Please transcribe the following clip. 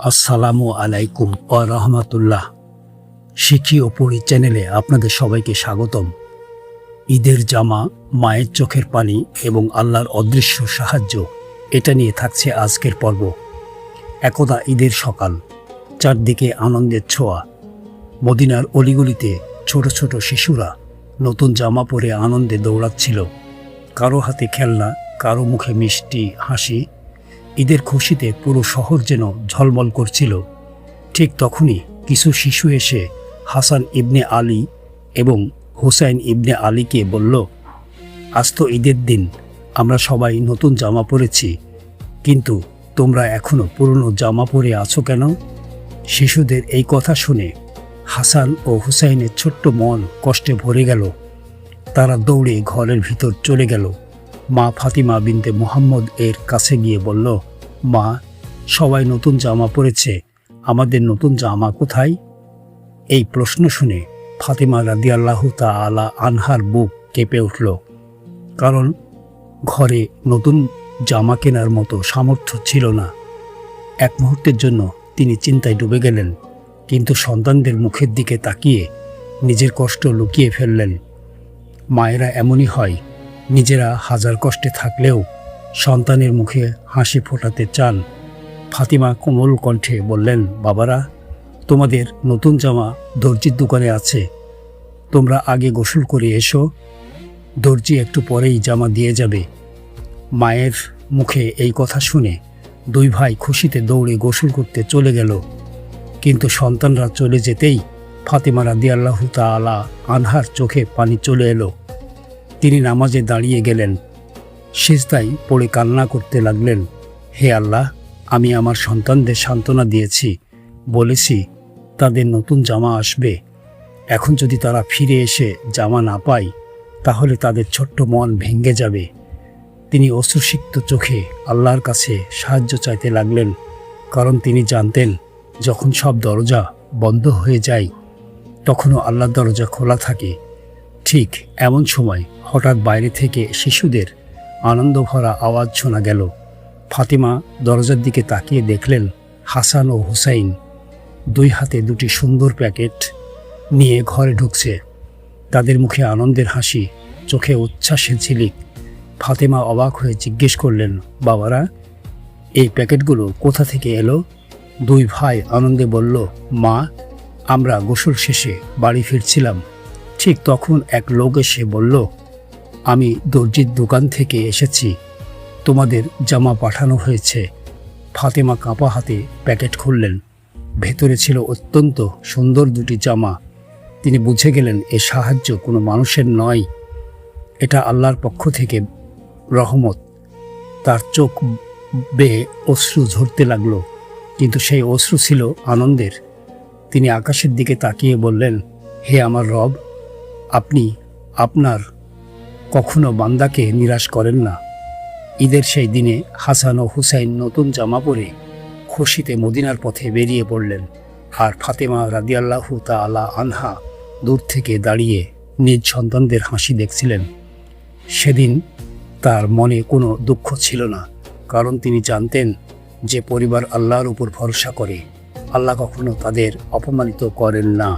আসসালামু আলাইকুম ওয়া রাহমাতুল্লাহ। শিখি ও পড়ি চ্যানেলে আপনাদের সবাইকে স্বাগতম। ঈদের জামা, মায়ের চোখের পানি এবং আল্লাহর অদৃশ্য সাহায্য, এটা নিয়ে থাকছে আজকের পর্ব। একদা ঈদের সকাল, চারদিকে আনন্দের ছোঁয়া। মদিনার অলিগলিতে ছোট ছোট শিশুরা নতুন জামা পরে আনন্দে দৌড়াচ্ছিল। কারো হাতে খেলনা, কারো মুখে মিষ্টি হাসি। ঈদের খুশিতে পুরো শহর যেন ঝলমল করছিল। ঠিক তখনই কিছু শিশু এসে হাসান ইবনে আলী এবং হুসাইন ইবনে আলীকে বলল, আজ তো ঈদের দিন, আমরা সবাই নতুন জামা পরেছি, কিন্তু তোমরা এখনো পুরনো জামা পরে আছো কেন? শিশুদের এই কথা শুনে হাসান ও হুসাইনের ছোট্ট মন কষ্টে ভরে গেল। তারা দৌড়ে ঘরের ভিতর চলে গেল। মা ফাতিমা বিনতে মুহাম্মদ এর কাছে গিয়ে বলল, মা, সবাই নতুন জামা পরেছে, আমাদের নতুন জামা কোথায়? এই প্রশ্ন শুনে ফাতিমা রাদিয়াল্লাহু তাআলা আনহার বুক কেঁপে উঠল। কারণ ঘরে নতুন জামা কেনার মতো সামর্থ্য ছিল না। এক মুহূর্তের জন্য তিনি চিন্তায় ডুবে গেলেন, কিন্তু সন্তানদের মুখের দিকে তাকিয়ে নিজের কষ্ট লুকিয়ে ফেললেন। মায়েরা এমনই হয়, নিজেরা হাজার কষ্টে থাকলেও সন্তানের মুখে হাসি ফোটাতে চান। ফাতিমা কোমল কণ্ঠে বললেন, বাবারা, তোমাদের নতুন জামা দর্জির দোকানে আছে, তোমরা আগে গোসল করে এসো, দর্জি একটু পরেই জামা দিয়ে যাবে। মায়ের মুখে এই কথা শুনে দুই ভাই খুশিতে দৌড়ে গোসল করতে চলে গেল। কিন্তু সন্তানরা চলে যেতেই ফাতিমা রাদিয়াল্লাহু তাআলা আনহার চোখে পানি চলে এলো। তিনি নামাজে দাঁড়িয়ে গেলেন, সিজদায় পড়ে কান্না করতে লাগলেন। হে আল্লাহ, আমি আমার সন্তানদের সান্ত্বনা দিয়েছি, বলেছি তাদের নতুন জামা আসবে। এখন যদি তারা ফিরে এসে জামা না পায়, তাহলে তাদের ছোট্ট মন ভেঙে যাবে। তিনি অশ্রুসিক্ত চোখে আল্লাহর কাছে সাহায্য চাইতে লাগলেন, কারণ তিনি জানতেন যখন সব দরজা বন্ধ হয়ে যায়, তখনও আল্লাহর দরজা খোলা থাকে। ঠিক এমন সময় হঠাৎ বাইরে থেকে শিশুদের আনন্দ ভরা আওয়াজ শোনা গেল। ফাতিমা দরজার দিকে তাকিয়ে দেখলেন হাসান ও হুসাইন দুই হাতে দুটি সুন্দর প্যাকেট নিয়ে ঘরে ঢুকছে। তাদের মুখে আনন্দের হাসি, চোখে উচ্ছ্বাসের ঝিলিক। ফাতিমা অবাক হয়ে জিজ্ঞেস করলেন, বাবারা, এই প্যাকেটগুলো কোথা থেকে এলো? দুই ভাই আনন্দে বলল, মা, আমরা গোসল শেষে বাড়ি ফিরছিলাম, ঠিক তখন এক লোক এসে বলল, আমি দর্জির দোকান থেকে এসেছি, তোমাদের জামা পাঠানো হয়েছে। ফাতিমা কাঁপা হাতে প্যাকেট খুললেন। ভেতরে ছিল অত্যন্ত সুন্দর দুটি জামা। তিনি বুঝে গেলেন এ সাহায্য কোনো মানুষের নয়, এটা আল্লাহর পক্ষ থেকে রহমত। তার চোখ বেয়ে অশ্রু ঝরতে লাগলো, কিন্তু সেই অশ্রু ছিল আনন্দের। তিনি আকাশের দিকে তাকিয়ে বললেন, হে আমার রব, আপনি আপনার কখনো বান্দাকে নিরাশ করেন না। ঈদের সেই দিনে হাসান ও হুসাইন নতুন জামা পরে খুশিতে মদিনার পথে বেরিয়ে পড়লেন। আর ফাতিমা রাদিয়াল্লাহু তাআলা আনহা দূর থেকে দাঁড়িয়ে নিজ সন্তানদের হাসি দেখছিলেন। সেদিন তার মনে কোনো দুঃখ ছিল না, কারণ তিনি জানতেন যে পরিবার আল্লাহর উপর ভরসা করে, আল্লাহ কখনো তাদের অপমানিত করেন না।